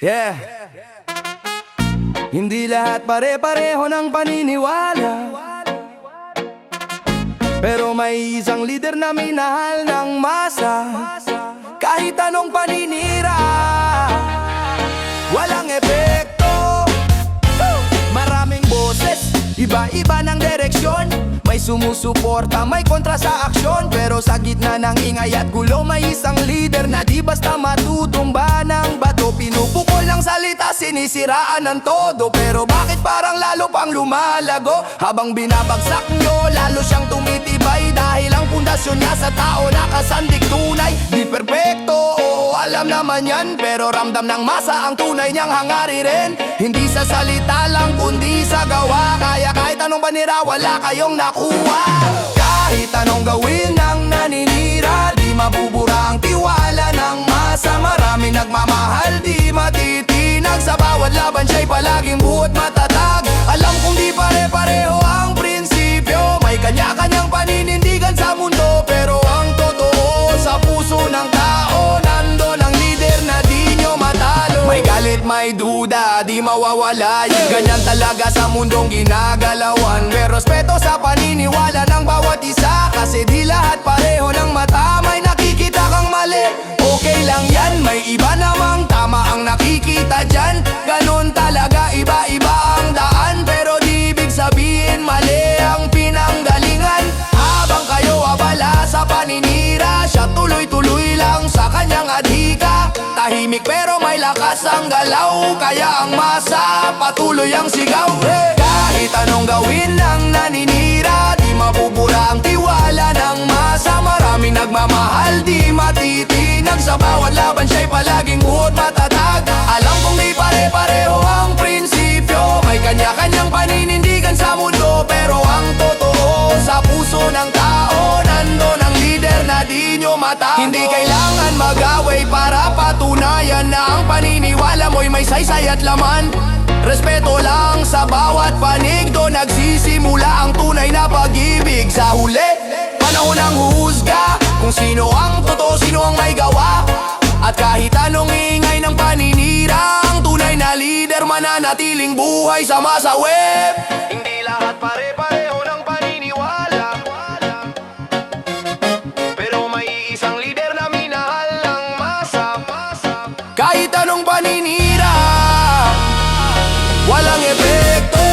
Yeah. Hindi lahat pare-pareho ng paniniwala, pero may isang leader na minahal ng masa. Kahit anong paninira, walang epekto. Maraming boses, iba-iba ng direksyon. May sumusuporta, may kontra sa aksyon. Pero sa gitna ng ingay at gulo, may isang leader na di basta matutumba ng bato. Pinupukol ng salita, sinisiraan ng todo. Pero bakit parang lalo pang lumalago? Habang binabagsak nyo, lalo siyang tumitibay. Dahil ang pundasyon niya sa tao nakasandig tunay. Di perpekto, oo, alam naman yan. Pero ramdam ng masa ang tunay niyang hangarin. Hindi sa salita lang, kundi sa gawa. Kaya kahit anong banira, wala kayong nakuha. Kahit anong gawin ng naninira, di mabubura ang tiwala ng masa. Maraming nagmamahal, di matitinag. Sa bawat laban siya'y palaging buot matatag. Alam kong di pare-pareho ang prinsipyo, may kanya-kanyang paninindigan sa mundo. Pero ang totoo, sa puso ng tao, nandun ang leader na di nyo matalo. May galit, may duda, di mawawala. Yung ganyan talaga sa mundong ginagalawan. May respeto sa paniniwala ng bawat isa, kasi di lahat pareho ng mata. May nakikita kang mali, okay lang yan. May iba namang tama ang nakikita dyan. Ganun talaga, iba-iba ang daan. Pero di ibig sabihin mali ang pinanggalingan. Habang kayo abala sa paninira, siya tuloy-tuloy lang sa kanyang adhika. Tahimik pero may lakas ang galaw, kaya ang masa patuloy ang sigaw. Kahit anong gawin ng naninira, di mabubura ang tiwala ng masa. Maraming nagmamahal, di matitinag. Sa bawat laban siya'y palaging buot matatag. Alam kong di pare-pareho ang prinsipyo, may kanya-kanyang paninindigan sa mundo. Pero ang totoo, sa puso ng tao, nandun ang leader na di nyo matago. Hindi kailangan mag-away para patunayan na ang paniniwala mo'y may saysay at laman. Respeto lang sa bawat panig, doon nagsisimula ang tunay na pag-ibig. Sa huli, panahon ng huhusga kung sino ang totoo, sino ang may gawa. At kahit anong ingay ng paninira, ang tunay na leader mananatiling buhay sa masa web. Hindi lahat pare-pareho ng paniniwala, pero may isang leader na minahal ng masa. Kahit anong paninira, walang epekto.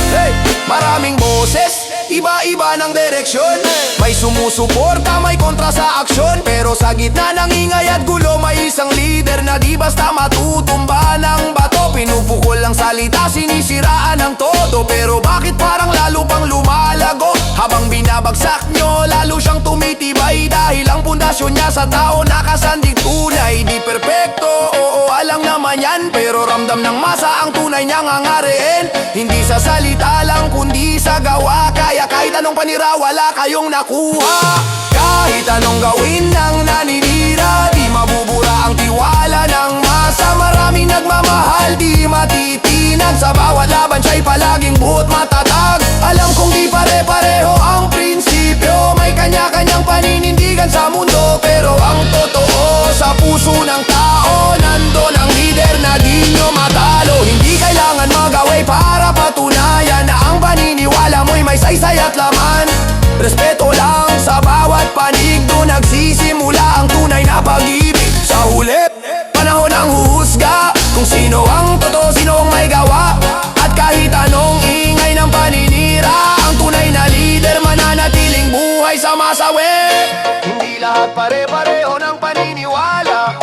Hey! Maraming boses, iba-iba ng direksyon. May sumusuporta, may kontra sa aksyon. Pero sa gitna ng ingay at gulo, may isang leader na di basta matutumba ng bato. Pinupukol ang salita, sinisiraan ng todo. Pero bakit parang lalo pang lumalago? Habang binabagsak nyo, lalo siyang tumitibay. Dahil ang pundasyon niya sa tao nakasandig tunay. Di perpekto, oo, alam naman yan. Pero ramdam ng masa ang tunay niyang hangarin. Hindi sa salita lang, kundi sa gawa. Kaya kahit anong panira, wala kayong nakuha. Kahit anong gawin ng naninira, di mabubura ang tiwala ng masa. Maraming nagmamahal, di matitinag. Sa bawat laban siya'y palaging buot matatag. Alam kong di pare-pareho ang prinsipyo, may kanya-kanyang paninindigan sa mundo. Pero ang totoo, sa puso ng tao, nandun ang leader na di nyo matalo. Hindi kailangan mag-away para patunayan na ang paniniwala mo'y may saysay at laman. Respeto lang sa bawat panig, doon nagsisimula ang tunay na pag-ibig. Sa huli, panahon ng huhusga kung sino ang totoo, sino ang may gawa. At kahit anong ingay ng paninira, ang tunay na leader mananatiling buhay sa masa web. Hindi lahat pare-pareho ng paniniwala,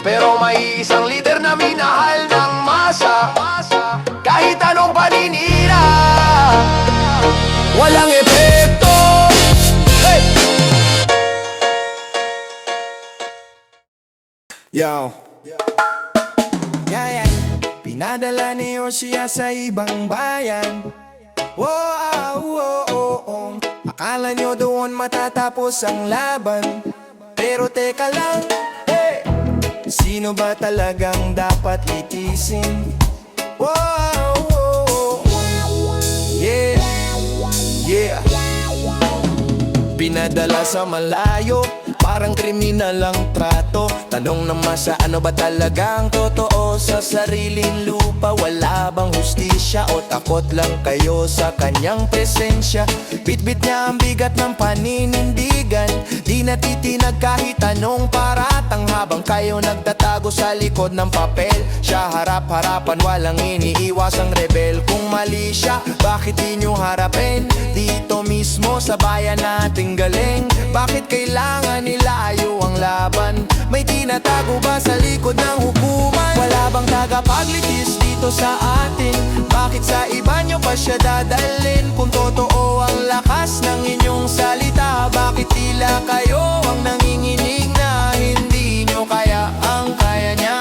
pero may isang leader na minahal ng masa. Kahit anong paninira, walang epekto. Hey! Yo. Yeah. Pinadala ni Yoshia sa ibang bayan. Wow. Akala nyo doon matatapos ang laban, pero teka lang, hey! Sino ba talagang dapat itisin? Wow. Yeah. Pinadala sa malayo para parang kriminal ang trato. Tanong naman sa ano ba talagang totoo? Sa sariling lupa wala bang hustisya? O takot lang kayo sa kanyang presensya? Bitbit niya ang bigat ng paninindigan, di natitinag kahit anong paratang. Habang kayo nagtatago sa likod ng papel, siya harap-harapan, walang iniiwasang rebel. Kung mali siya, bakit di nyo harapin? Dito mismo sa bayan nating galing. Bakit kailangan nilayo ang laban? May tinatago ba sa likod ng hukuman? Wala bang tagapaglitis dito sa atin? Bakit sa iba nyo pa siya dadalhin? Kung totoo ang lakas ng inyong salita, bakit tila kayo ang nanginginig na hindi nyo kaya ang kaya niya?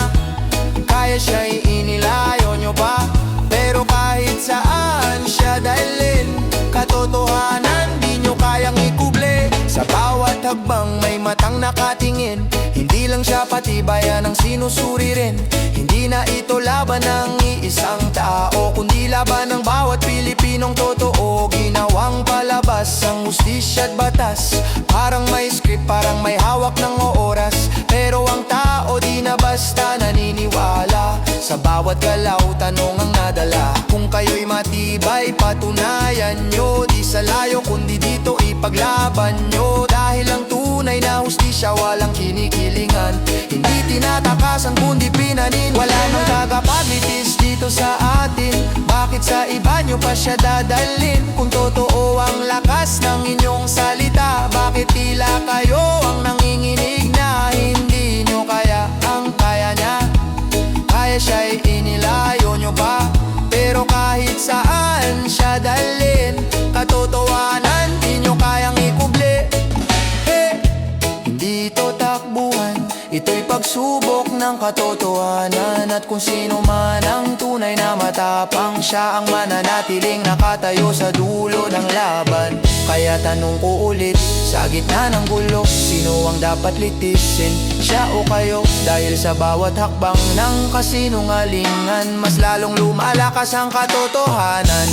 Kaya siya inilayo nyo pa, pero kahit saan siya dalhin, katotohanan di nyo kayang ikuble. Sa bawat hagbang may matang nakatingin, hindi lang siya patibayan ang sinusuri rin. Hindi na ito laban ng iisang tao, kundi laban ng bawat Pilipinong totoo. Ginawang palabas ang hustisya at batas, parang may script, parang may hawak ng oras. Pero ang tao di na basta naniniwala. Sa bawat galaw, tanong ang nadala. Kung kayo'y matibay, patunayan nyo. Di sa layo, kundi dito ipaglaban nyo. Dahil ang tunay na hustisya walang kinikilingan, hindi tinatakasan kundi pinanin. Wala nang tagapaglitis dito sa atin, bakit sa iba nyo pa siya dadalhin? Kung totoo ang lakas ng inyong salita, bakit tila kayo ang nanginginig na hindi nyo kaya ang kaya niya? Kaya siya'y inilayo nyo pa, pero kahit saan siya dalhin, katotohanan di nyo kayang ikuble. Hindi ito takbuhan, ito'y pagsubok ng katotohanan. At kung sino man ang tunay na matapang, siya ang mananatiling nakatayo sa dulo ng laban. Kaya tanong ko ulit, sa gitna ng gulo, sino ang dapat litisin? Siya o kayo? Dahil sa bawat hakbang ng kasinungalingan, mas lalong lumalakas ang katotohanan.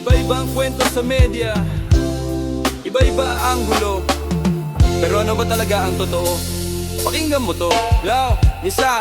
Iba-ibang kwento sa media, iba-iba ang gulo, pero ano ba talaga ang totoo? Pakinggan mo to. Isa,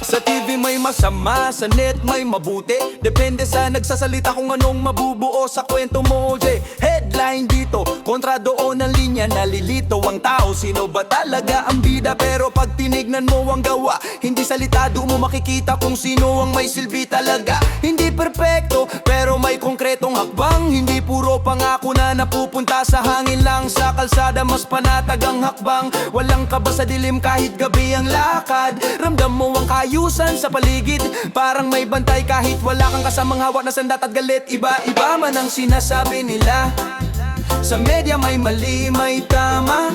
sa TV may masama, sa net may mabuti. Depende sa nagsasalita kung anong mabubuo sa kwento mo, Headline dito, kontra doon ang linya, nalilito ang tao. Sino ba talaga ang bida? Pero pag tinignan mo ang gawa, hindi salita, doon mo makikita kung sino ang may silbi talaga. Hindi perpekto, pero may konkretong hakbang. Hindi puro pangako na napupunta sa hangin lang. Sa kalsada mas panatag ang hakbang. Walang kaba sa dilim kahit gabi ang lakad. Ramdam mo ang kayusan sa paligid, parang may bantay kahit wala kang kasamang hawak na sandat at galit. Iba-iba man ang sinasabi nila, sa media may mali, may tama,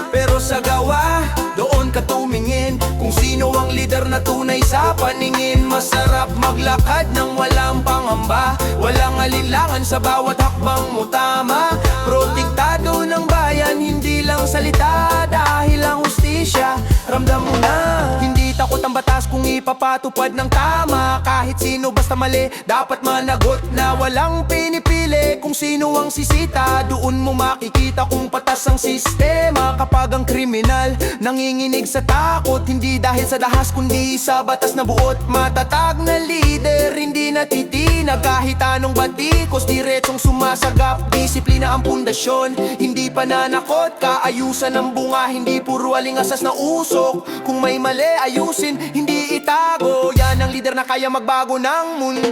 pero sa gawa, doon ka tumingin kung sino ang lider na tunay sa paningin. Masarap maglakad ng walang pangamba, walang alinlangan sa bawat hakbang mo tama. Protektado ng bayan, hindi lang salita, dahil ang hustisya, ramdam mo na. Hindi takot ang batas kung ipapatupad ng tama. Kahit sino basta mali, dapat managot na walang pinipili kung sino ang sisita. Doon mo makikita kung patas ang sistema. Kapag ang kriminal nanginginig sa takot, hindi dahil sa dahas kundi sa batas na buot. Matatag na leader, hindi natitinag kahit anong batikos, diretsong sumasagap. Disiplina ang pundasyon, hindi pananakot. Kaayusan ng bunga, hindi puro alingasas na usok. Kung may mali, ayusin, hindi itago. Yan ang leader na kaya magbago ng mundo.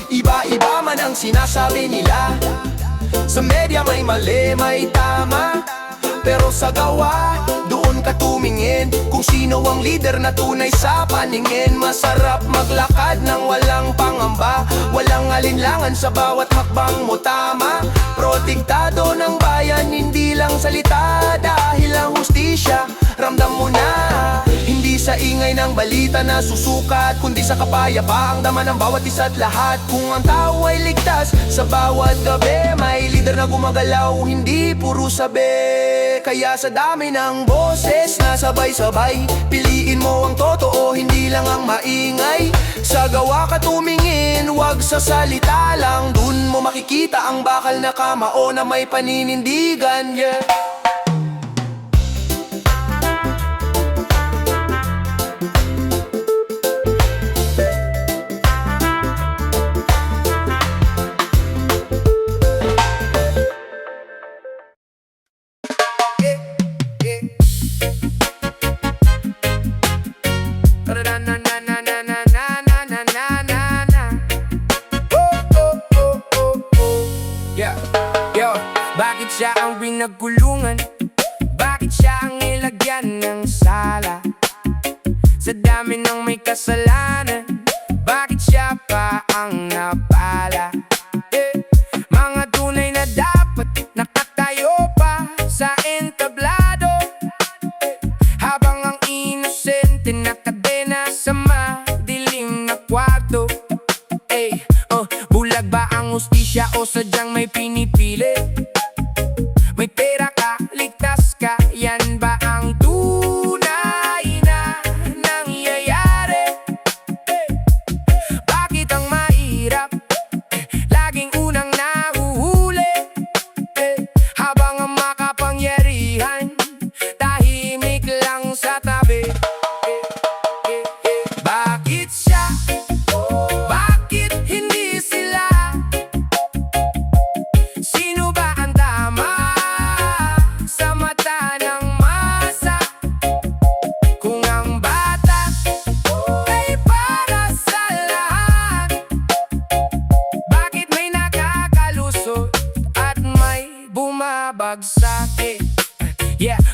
Iba-iba man ang sinasabi nila, sa media may mali, may tama, pero sa gawa, doon ka tumingin kung sino ang leader na tunay sa paningin. Masarap maglakad ng walang pangamba, walang alinlangan sa bawat hakbang mo, tama. Protektado ng bayan, hindi lang salita, dahil ang hustisya, ramdam mo na. Hindi sa ingay ng balita na susukat, kundi sa kapayapaang dama ng bawat isa't lahat. Kung ang tao ay ligtas sa bawat gabi, may leader na gumagalaw, hindi puro sabi. Kaya sa dami ng boses na sabay-sabay, piliin mo ang totoo, hindi lang ang maingay. Sa gawa ka tumingin, wag sa salita lang. Dun mo makikita ang bakal na kamao na may paninindigan, yeah. Bakit siya ang pinagkulungan? Bakit siya ang nilagyan ng sala? Sa dami ng may kasalanan, bakit siya pa ang napala? Mga tunay na dapat nakatayo pa sa entablado, habang ang inosente nakadena sa madilim na kwarto. Bulag ba ang hustisya o sadyang may pinipili? May pera ka, ligtas ka, yan ba ang tunay na nangyayari? Bakit ang mahirap laging unang nahuhuli, habang ang makapangyarihan tahimik lang sa tabi? Bakit siya? Bakit hindi sila? Sino ba ang tama sa mata ng masa? Kung ang bata ay para sa lahat, bakit may nakakalusot at may bumabagsak?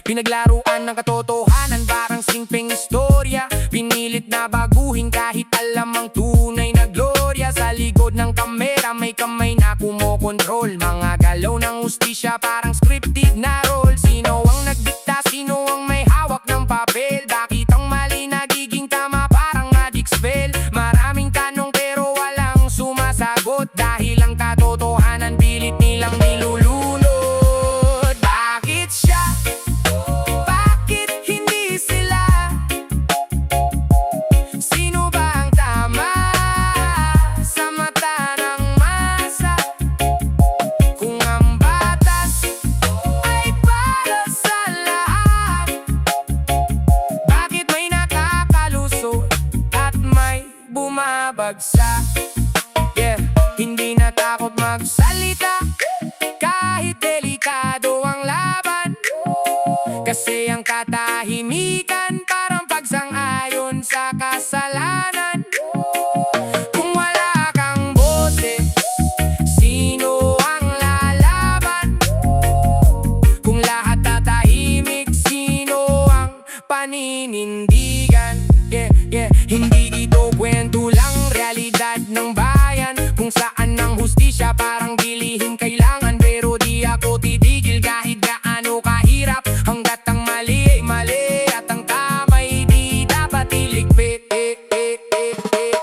Pinaglaruan ng katotohanan, parang simpleng istorya. Pinilit na baguhin kahit alam ang tunay na glorya. Sa likod ng kamera may kamay na kumokontrol, mga galaw ng hustisya parang scripted na role. Sino ang nagdikta? Sino ang may hawak ng papel? Bakit ang mali nagiging tama, parang magic spell? Maraming tanong pero walang sumasagot, dahil ang katotohanan pilit nilang nilulunod. Bakit siya? Bakit hindi sila? Sino ba ang tama sa mata ng masa? Kung ang batas ay para sa lahat, bakit may nakakalusot at may bumabagsak? Hindi natakot magsalita kahit delikado ang laban, kasi ang katahimikan parang pagsang-ayon sa kasalanan. Kung wala kang boses, sino ang lalaban? Kung lahat tatahimik, sino ang paninindigan? Hindi ito kwento lang, realidad ng bayan, kung saan ang hustisya parang dilihim kailangan. Pero di ako titigil kahit gaano kahirap, hanggat ang mali ay mali at ang tama ay di dapat iligpit.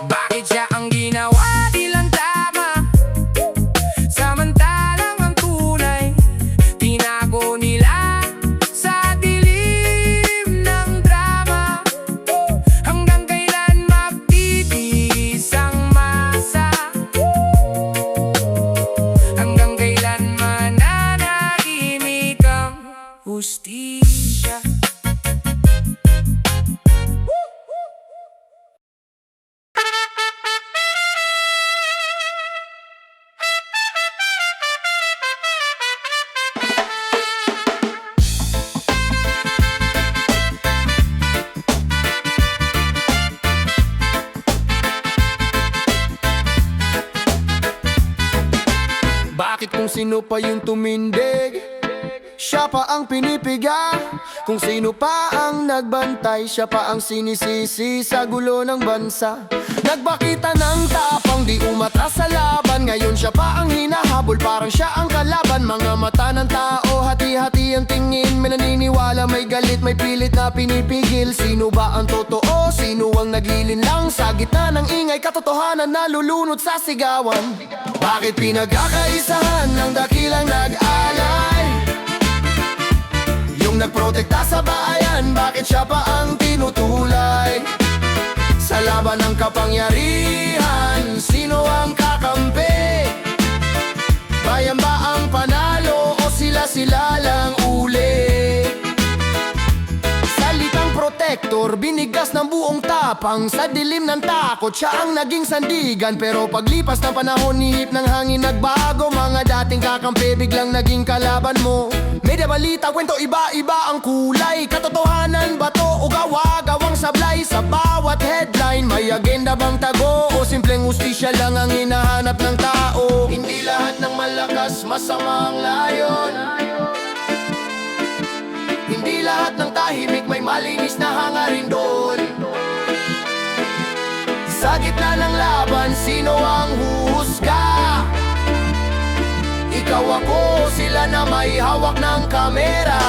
Bakit siya ang ginawa nilang tama, samantalang ang tunay tinago nila sa dilim ng drama? Hanggang kailan magtitiis ang masa? Hanggang kailan mananahimik ang hustisya? Bakit kung sino pa yung tumindig, siya pa ang pinipiga. Kung sino pa ang nagbantay, siya pa ang sinisisi sa gulo ng bansa. Nagbakita ng tapang, di umatras sa laban. Ngayon siya pa ang hinahabol, parang siya ang kalaban. Mga mata ng tao, hati-hati ang tingin. May naniniwala, may galit, may pilit na pinipigil. Sino ba ang totoo? Sino ang naglilinlang? Sa gitna ng ingay, katotohanan nalulunod sa sigawan. Bakit pinagkakaisahan ng dakilang nag-alay? Yung nagprotekta sa bayan, bakit siya pa ang tinutulay? Sa laban ng kapangyarihan, sino ang kakampi? Bayan ba ang panalo o sila lang uli? Salitang protektor, binigas ng buong tapang. Sa dilim ng takot, siya ang naging sandigan. Pero paglipas ng panahon, nihip ng hangin nagbago. Mga dating kakampi, biglang naging kalaban mo. Media, balita, kwento, iba-iba ang kulay. Katotohanan ba to o gawa-gawang sablay? Sa bawat headline, may agenda bang tago? O simpleng ustisya lang ang hinahanap ng tao? Hindi lahat ng malakas masama ang layon. Hindi lahat ng tahimik may malinis na hangarin doon. Sa gitna ng laban, sino ang huhusga? Ikaw, ako, sila na may hawak ng kamera.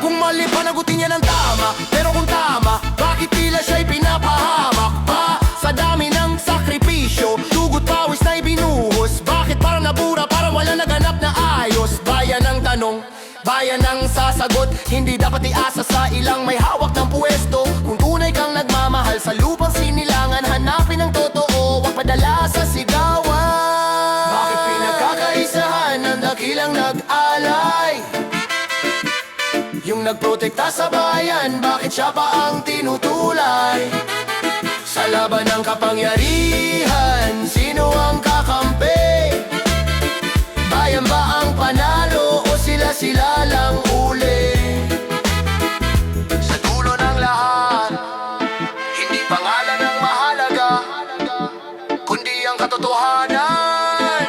Kung mali, panagutin niya ng tama. Pero kung tama, bakit tila siya'y pinapahamak pa? Sa dami ng sakripisyo, dugot pawis na ibinuhos. Bakit parang nabura, parang wala naganap na ayos? Bayan ang tanong, bayan ang sasagot. Hindi dapat iasa sa ilang may hawak ng puwesto. Kung tunay kang nagmamahal sa lupang sinilangan, hanapin ang totoo, wag padala sa sigawan. Bakit pinagkakaisahan ng dakilang nag-alay? Yung nagprotekta sa bayan, bakit siya pa ang tinutulay? Sa laban ng kapangyarihan, sino ang kakampi? Bayan ba ang panalo o sila lang uli? Sa dulo ng lahat, hindi pangalan ang mahalaga, kundi ang katotohanan.